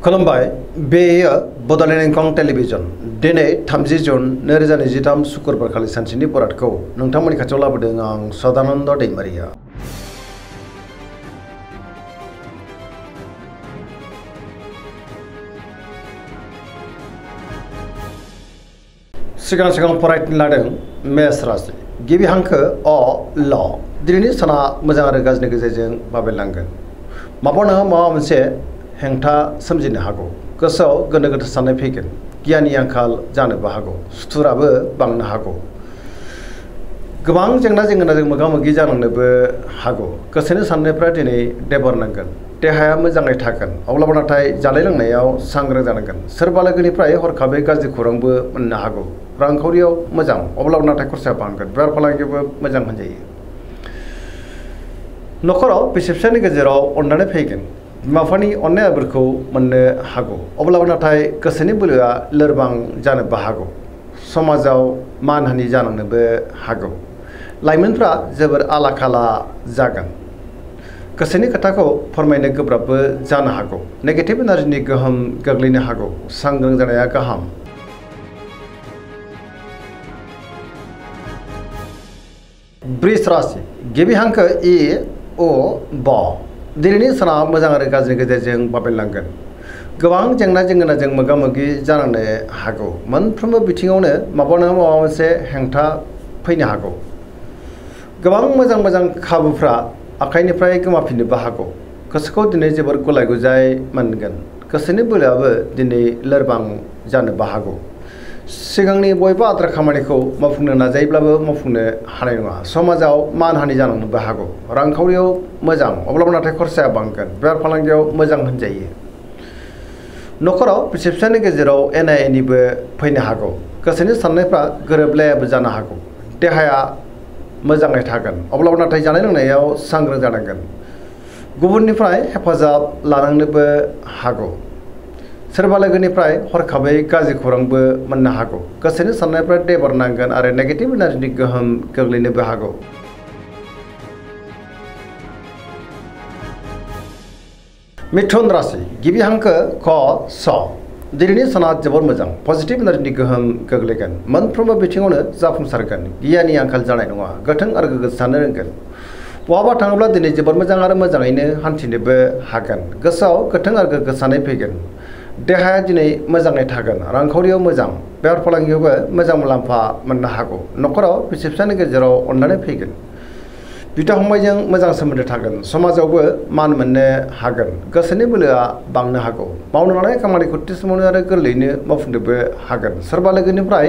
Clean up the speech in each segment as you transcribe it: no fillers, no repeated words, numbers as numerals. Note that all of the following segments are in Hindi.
खुलुमबाय बेयो बड'लेण्ड इंखं टेलिभिजन दिनै 30 जुन 2023 शुक्रबार खालि सानसेनि बरादखौ नोंथांमोननि खाथियाव लाबोदों आं सदानन्द दैमारिया। सिगां फरायनो लादों मेष राशि गिबि हांखो अ ल दिनैनि साना मोजां आरो गाज्रिनि गेजेरजों बाबेनलांगोन। माबा नङा माबा मोनसे हेंथा सोमजिनो हागौ। गोसोआव गोनो गोथो साननाय फैगोन। गियाननि आंखाल जानोबो हागौ। सुथुराबो बांनो हागौ। गोबां जेंना जेंनाजों मोगा मोगि जानांनोबो हागौ। गोसोनि साननायफ्रा दिनै देबरनांगोन। देहाया मोजाङै थागोन। अब्लाबो नाथाय जानाय लोंनायाव सांग्रां जानांगोन। सोरबा लोगोनिफ्राय हरखाबै गाज्रि खौरांबो मोननो हागौ। रांखावरियाव मोजां अब्लाबो नाथाय खरसाया बांगोन। बेफार फालांगियावबो मोजां होनजायो। न'खराव बिसि फिसायनि गेजेराव अननानै फैगोन। बिमा बिफानि अननाय आबोरखौ मोननो हागौ। अब्लाबो नाथाय गोसोनि बोलोआ लोरबां जानोबो हागौ। समाजाव मानहानि जानांनोबो हागौ। लाइमोनफ्रा जोबोर आला खाला जागोन। गोसोनि खोथाखौ फोरमायनो गोब्राबबो जानो हागौ। नेगेटिभ एनार्जिनि गोहोम गोग्लैनो हागौ। सांग्रां जानाया गाहाम। वृष राशि गिबि हांखो इ अ ब दिनैनि साना मोजां आरो गाज्रिनि गेजेरजों बाबेनलांगोन। गोबां जेंना जेंनाजों मोगा मोगि जानांनो हागौ। मोनफ्रोमबो बिथिङावनो माबा नङा माबा मोनसे हेंथा फैनो हागौ। गोबां मोजां खाबुफ्रा आखाइनिफ्राय गोमाफिननोबो हागौ। गोसोखौ दिनै जोबोर गुलाय गुजाय मोनगोन। गोसोनि बोलोआबो दिनै लोरबां जानोबो हागौ। सिगांनि बयबो आद्रा खामानिखौ मावफुंनो नाजायोब्लाबो मावफुंनो हानाय नङा। समाजाव मानहानि जानांनोबो हागौ। रांखावरियाव मोजां अब्लाबो नाथाय खरसाया बांगोन। बेफार फालांगियाव मोजां होनजायो। न'खराव बिसि फिसायनि गेजेराव एना एनिबो फैनो हागौ। गोसोनि साननायफ्रा गोरोबलायाबो जानो हागौ। देहाया मोजाङै थागोन अब्लाबो नाथाय जानाय लोंनायाव सांग्रां जानांगोन। गुबुननिफ्राय हेफाजाब लानांनोबो हागौ। सोरबा लोगोनिफ्राय हरखाबै गाज्रि खौरांबो मोननो हागौ। गोसोनि साननायफ्रा देबरनांगोन आरो नेगेटिभ एनार्जिनि गोहोम गोग्लैनोबो हागौ। मिथुन राशि गिबि हांखो क स दिनैनि साना जोबोर मोजां। पजिटिभ एनार्जिनि गोहोम गोग्लैगोन। मोनफ्रोमबो बिथिङावनो जाफुंसारगोन। गियाननि आंखाल जानाय नङा। गोथों आरो गोग्गो साननो रोंगोन। बहाबा थाङोब्ला दिनै जोबोर मोजां आरो मोजाङैनो हान्थिनोबो हागोन। गोसोआव गोथों आरो गोग्गो साननाय फैगोन। देहाया दिनै मोजाङै थागोन। रांखावरियाव मोजां। बेफार फालांगियावबो मोजां मुलाम्फा मोननो हागौ। न'खराव बिसि फिसायनि गेजेराव अननानै फैगोन। बिदा फंबायजों मोजां सोमोन्दो थागोन। समाजावबो मान मोननो हागोन। गोसोनि बोलोआ बांनो हागौ। मावनो लानाय खामानिखौ थि समावनो आरो गोरलैयैनो मावफुंनोबो हागोन। सोरबा लोगोनिफ्राय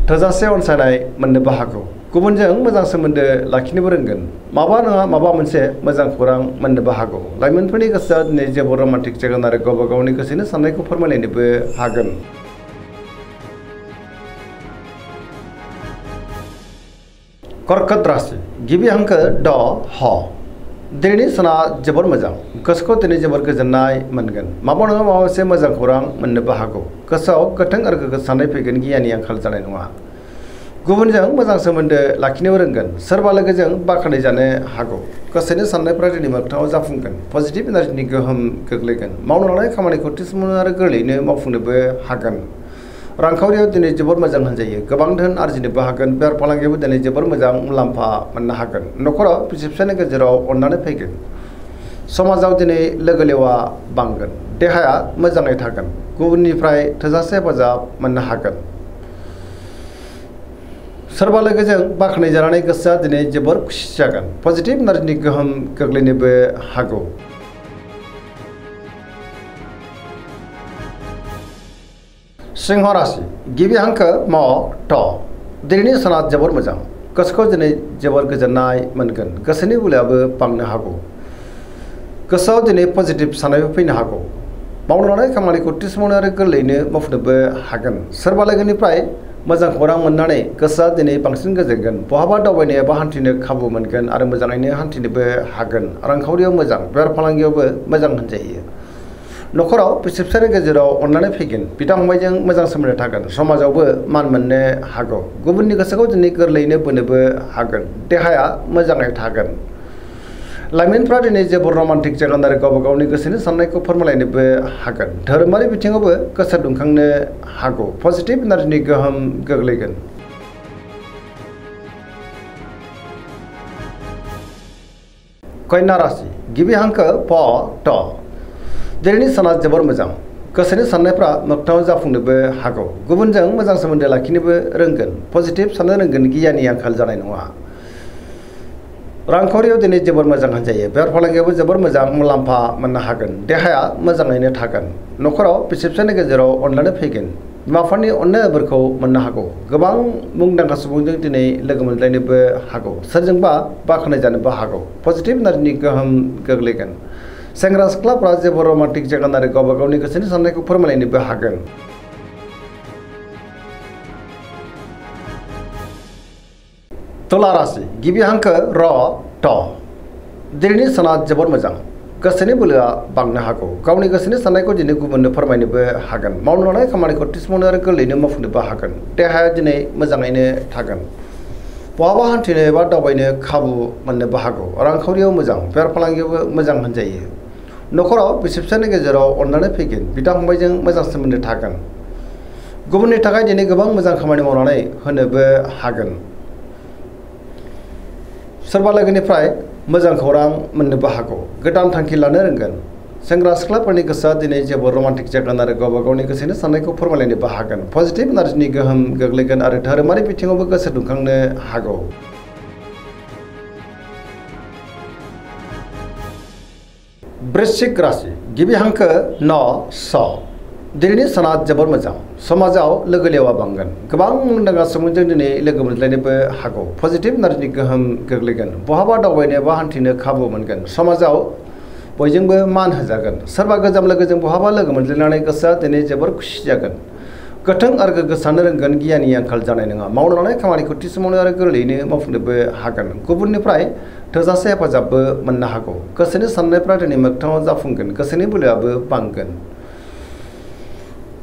थोजासे अनसायनाय मोननोबो हागौ। गुबुनजों मोजां सोमोन्दो लाखिनोबो रोंगोन। माबा नङा माबा मोनसे मोजां खौरां मोननोबो हागौ। लाइमोनफोरनि गोसोआ दिनै जोबोर रमान्टिक जागोन आरो गावबा गावनि गोसोनि साननायखौ फोरमायलायनोबो हागोन। कर्कट राशि गिबि हांखो ड ह दिनैनि साना जोबोर मोजां। गोसोखौ दिनै जोबोर गोजोननाय मोनगोन। माबा नङा माबा मोनसे मोजां खौरां मोननोबो हागौ। गोसोआव गोथों आरो गोग्गो साननाय फैगोन। गियाननि आंखाल जानाय नङा। गुबुनजों मोजां सोमोन्दो लाखिनोबो रोंगोन। सोरबा लोगोजों बाख्नाय जानो हागौ। गोसोनि साननायफ्रा दिनै मोगथाङाव जाफुंगोन। पजिटिभ एनार्जिनि गोहोम गोग्लैगोन। मावनो लानाय खामानिखौ थि समावनो आरो गोरलैयैनो मावफुंनोबो हागोन। रांखावरियाव दिनै जोबोर मोजां होनजायो। गोबां धोन आरजिनोबो हागोन। बेफार फालांगियावबो दिनै जोबोर मोजां मुलाम्फा मोननो हागोन। न'खराव बिसि फिसायनि गेजेराव अननानै फैगोन। समाजाव दिनै लोगो लेवा बांगोन। देहाया मोजाङै थागोन। गुबुननिफ्राय थोजासे हेफाजाब मोननो हागोन। सोरबा लोगोजों बाख्नाय जानानै गोसोआ दिनै जोबोर खुसि जागोन। पजिटिभ एनार्जिनि गोहोम गोग्लैनोबो हागौ। सिंह राशि गिबि हांखो म थ दिनैनि साना जोबोर मोजां। गोसोखौ दिनै जोबोर गोजोननाय मोनगोन। गोसोनि बोलोआबो बांनो हागौ। गोसोआव दिनै पजिटिभ साननायबो फैनो हागौ। मावनो लानाय खामानिखौ थि समावनो आरो गोरलैयैनो मावफुंनोबो हागोन। सोरबा लोगोनिफ्राय मोजां खौरां मोननानै गोसोआ दिनै बांसिन गोजोनगोन। बहाबा दावबायनो एबा हान्थिनो खाबु मोनगोन आरो मोजाङैनो हान्थिनोबो हागोन। रांखावरियाव मोजां। बेफार फालांगियावबो मोजां होनजायो। न'खराव बिसि फिसायनि गेजेराव अननानै फैगोन। बिदा फंबायजों मोजां सोमोन्दो थागोन। समाजावबो मान मोननो हागौ। गुबुननि गोसोखौ दिनै गोरलैयैनो बोनोबो हागोन। देहाया मोजाङै थागोन। लाइमोनफ्रा दिनै जोबोर रमान्टिक जागोन आरो गावबा गावनि गोसोनि साननायखौ फोरमायलायनोबो हागोन धोरोमारि बिथिङावबो गोसो दुंखांनो हागौ पजिटिभ एनार्जिनि गोहोम गोग्लैगोन। कन्या राशि गिबि हांखो प ट दिनैनि साना जोबोर मोजां गोसोनि साननायफ्रा मोगथाङाव जाफुंनोबो हागौ गुबुनजों मोजां सोमोन्दो लाखिनोबो रोंगोन पजिटिभ साननो रोंगोन गियाननि आंखाल जानाय नङा। रांखावरियाव दिनै जोबोर मोजां होनजायो बेफार फालांगियावबो जोबोर मोजां मुलाम्फा मोननो हागोन देहाया मोजाङैनो थागोन न'खराव बिसि फिसायनि गेजेराव अनलायनाय फैगोन बिमा बिफानि अननाय बोरखौ मोननो हागौ गोबां मुंदांखा सुबुंजों दिनै लोगो मोनलायनोबो हागौ सोरजोंबा बाख्नाय जानोबो हागौ पजिटिभ एनार्जिनि गोहोम गोग्लैगोन। सेंग्रा सिख्लाफ्रा जेबो रमान्टिक जागोन आरो गावबा गावनि गोसोनि साननायखौ फोरमायलायनोबो हागोन। तुला राशि गिबि हांखो र ट दिनैनि साना जोबोर मोजां गोसोनि बोलोआ बांनो हागौ गावनि गोसोनि साननायखौ दिनै गुबुननो फोरमायनोबो हागोन मावनो लानाय खामानिखौ थि समावनो आरो गोरलैयैनो मावफुंनोबो हागोन देहाया दिनै मोजाङैनो थागोन बहाबा हान्थिनो एबा दावबायनो खाबु मोननोबो हागौ रांखावरियाव मोजां बेफार फालांगियावबो मोजां होनजायो न'खराव बिसि फिसायनि गेजेराव अननानै फैगोन बिदा फंबायजों मोजां सोमोन्दो थागोन गुबुननि थाखाय दिनै गोबां मोजां खामानि मावनानै होनोबो हागोन सोरबा लोगोनिफ्राय मोजां खौरां मोननोबो हागौ गोदान थांखि लानो रोंगोन सेंग्रा सिख्लाफोरनि गोसोआ दिनै जोबोर रमान्टिक जागोन आरो गावबा गावनि गोसोनि साननायखौ फोरमायलायनोबो हागोन पजिटिभ एनार्जिनि गोहोम गोग्लैगोन आरो धोरोमारि बिथिङावबो गोसो दुंखांनो हागौ। वृश्चिक राशि गिबि हांखो न स दिनैनि साना जोबोर मोजां समाजाव लोगो लेवा बांगोन गोबां मुंदांखा सुबुंजों दिनै लोगो मोनज्लायनोबो हागौ पजिटिभ एनार्जिनि गोहोम गोग्लैगोन बहाबा दावबायनो एबा हान्थिनो खाबु मोनगोन समाजाव बयजोंबो मान होजागोन सोरबा गोजाम लोगोजों बहाबा लोगो मोनज्लायनानै गोसोआ दिनै जोबोर खुसि जागोन गोथों आरो गोग्गो साननो रोंगोन गियाननि आंखाल जानाय नङा मावनो लानाय खामानिखौ थि समावनो आरो गोरलैयैनो मावफुंनोबो हागोन गुबुननिफ्राय थोजासे हेफाजाबबो मोननो हागौ गोसोनि साननायफ्रा दिनै मोगथाङाव जाफुंगोन गोसोनि बोलोआबो बांगोन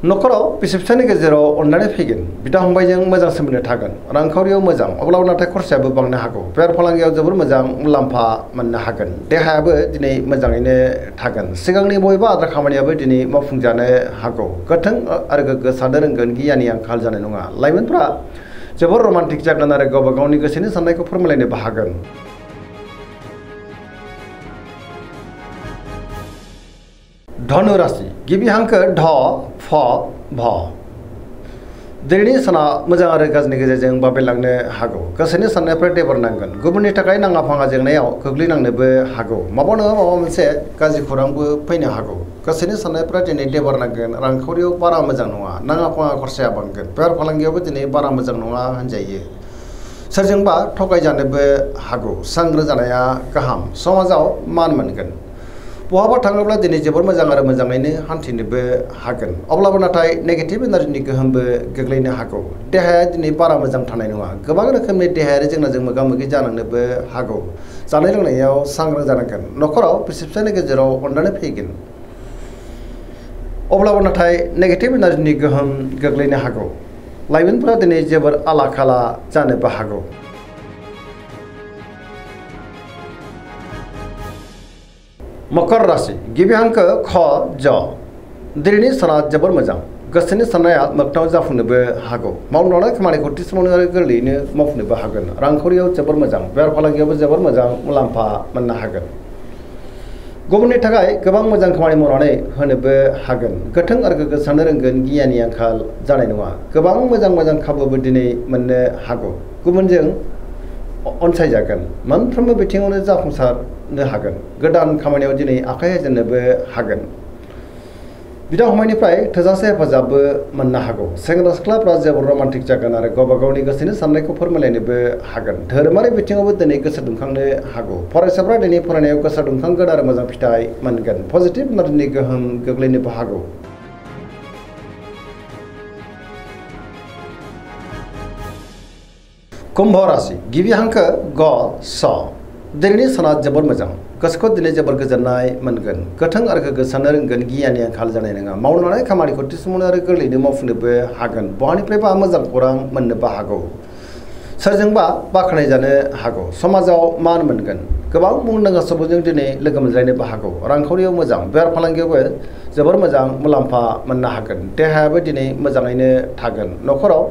न'खराव बिसि फिसायनि गेजेराव अननानै फैगोन बिदा फंबायजों मोजां सोमोन्दो थागोन रांखावरियाव मोजां अब्लाबो नाथाय खरसायाबो बांनो हागौ बेफार फालांगियाव जोबोर मोजां मुलाम्फा मोननो हागोन देहायाबो दिनै मोजाङैनो थागोन सिगांनि बबेबा आद्रा खामानियाबो दिनै मावफुंजानो हागौ गोथों आरो गोग्गो साननो रोंगोन गियाननि आंखाल जानाय नङा लाइमोनफ्रा जोबोर रमान्टिक जागोन आरो गावबा गावनि गोसोनि साननायखौ फोरमायलायनोबो हागोन। धनु राशि गिबि हांखो ढ फ भ दिनैनि साना मोजां आरो गाज्रिनि गेजेरजों बाबेलांनो हागौ गोसोनि साननायफ्रा देबर नांगोन गुबुननि थाखाय नाङा फाङा जेंनायाव गोग्लैनांनोबो हागौ माबा नङा माबा मोनसे गाज्रि खौरांबो फैनो हागौ गोसोनि साननायफ्रा दिनै देबर नांगोन रांखावरियाव बारा मोजां नङा नाङा फाङा खरसाया बांगोन बेफार फालांगियावबो दिनै बारा मोजां नङा होनजायो सोरजोंबा थगायजानोबो हागौ सांग्रां जानाया गाहाम समाजाव मान मोनगोन बहाबा थाङोब्ला दिनै जोबोर मोजां आरो मोजाङैनो हान्थिनोबो हागोन अब्लाबो नाथाय नेगेटिभ एनार्जिनि गोहोमबो गोग्लैनो हागौ देहाया दिनै बारा मोजां थानाय नङा गोबां रोखोमनि देहायारि जेंनाजों मोगा मोगि जानांनोबो हागौ जानाय लोंनायाव सांग्रां जानांगोन न'खराव बिसि फिसायनि गेजेराव अननानै फैगोन अब्लाबो नाथाय नेगेटिभ एनार्जिनि गोहोम गोग्लैनो हागौ लाइमोनफोरा दिनै जोबोर आला खाला जानोबो हागौ। मकर राशि गिबि हांखो ख ज दिनैनि साना जोबोर मोजां गोसोनि साननाया मोगथाङाव जाफुंनोबो हागौ मावनो लानाय खामानिखौ थि समावनो आरो गोरलैयैनो मावफुंनोबो हागोन रांखावरियाव जोबोर मोजां बेफार फालांगियावबो जोबोर मोजां मुलाम्फा मोननो हागोन गुबुननि थाखाय गोबां मोजां खामानि मावनानै होनोबो हागोन गोथों आरो गोग्गो साननो रोंगोन गियाननि आंखाल जानाय नङा गोबां मोजां खाबुबो दिनै मोननो हागौ गुबुनजों अनसायजागोन मोनफ्रोमबो बिथिङावनो जाफुंसारनो हागोन गोदान खामानियाव दिनै आखाइ होजेननोबो हागोन बिदा फंबायनिफ्राय थोजासे हेफाजाबबो मोननो हागौ सेंग्रा सिख्लाफ्रा जोबोर रमान्टिक जागोन आरो गावबा गावनि गोसोनि साननायखौ फोरमायलायनोबो हागोन धोरोमारि बिथिङावबो दिनै गोसो दुंखांनो हागौ फरायसाफ्रा दिनै फरायनायाव गोसो दुंखांगोन आरो मोजां फिथाइ मोनगोन पजिटिभ एनार्जिनि गोहोम गोग्लैनोबो हागौ। कुम्भ राशि गिबि हांखो ग स दिनैनि साना जोबोर मोजां गोसोखौ दिनै जोबोर गोजोननाय मोनगोन गोथों आरो गोग्गो साननो रोंगोन गियाननि आंखाल जानाय नङा मावनो लानाय खामानिखौ थि समावनो आरो गोरलैयैनो मावफुंनोबो हागोन बहानिफ्रायबा मोजां खौरां मोननोबो हागौ सोरजोंबा बाख्नाय जानो हागौ समाजाव मान मोनगोन गोबां मुंदांखा सुबुंजों दिनै लोगो मोनज्लायनोबो हागौ रांखावरियाव मोजां बेफार फालांगियावबो जोबोर मोजां मुलाम्फा मोननो हागोन देहायाबो दिनै मोजाङैनो थागोन न'खराव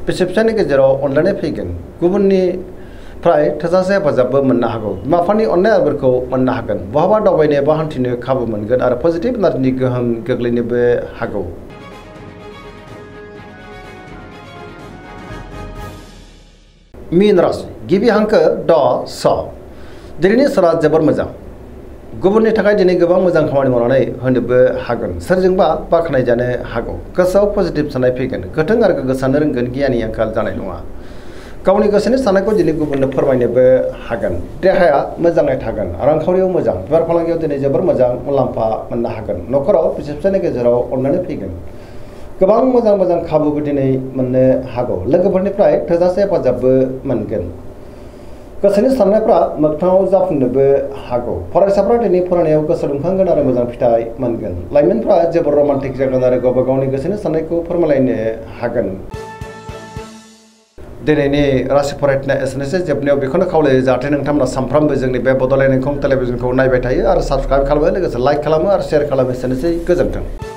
बिसि फिसायनि गेजेराव अनलायनाय फैगोन गुबुननिफ्राय थोजासे हेफाजाबबो मोननो हागौ बिमा बिफानि अननाय आदरखौ मोननो हागोन बहाबा दावबायनो बा हान्थिनो खाबु मोनगोन आरो पजिटिभ एनार्जिनि गोहोम गोग्लैनोबो हागौ। मीन राशि गिबि हांखो ड स दिनैनि साना जोबोर मोजां गुबुननि थाखाय दिनै गोबां मोजां खामानि मावनानै होनोबो हागोन सोरजोंबा बाख्नाय जानो हागौ गोसोआव पजिटिभ साननाय फैगोन गोथों आरो गोग्गो साननो रोंगोन गियाननि आंखाल जानाय नङा गावनि गोसोनि साननायखौ दिनै गुबुननो फोरमायनोबो हागोन देहाया मोजाङै थागोन रांखावरियाव मोजां बेफार फालांगियाव दिनै जोबोर मोजां मुलाम्फा मोननो हागोन न'खराव बिसि फिसायनि गेजेराव अननानै फैगोन गोबां मोजां खाबुबो दिनै मोननो हागौ लोगोफोरनिफ्राय थोजासे हेफाजाबबो मोनगोन गोसोनि साननायफ्रा मोगथाङाव जाफुंनोबो हागौ फरायसाफ्रा दिनै फरायनायाव गोसो दुंखांगोन आरो मोजां फिथाइ मोनगोन लाइमोनफ्रा जोबोर रमान्टिक जागोन आरो गावबा गावनि गोसोनि साननायखौ फोरमायलायनो हागोन। दिनैनि राशि फरायथिनाय एसेनोसै जोबनायाव बेखौनो खावलायो जाहाथे नोंथांमोना सानफ्रामबो जोंनि बे बड'लेण्ड इंखं टेलिभिजनखौ नायबाय थायो आरो साबस्क्राइब खालामो लोगोसे लाइक खालामो आरो शेयार खालामो एसेनोसै गोजोन्थों।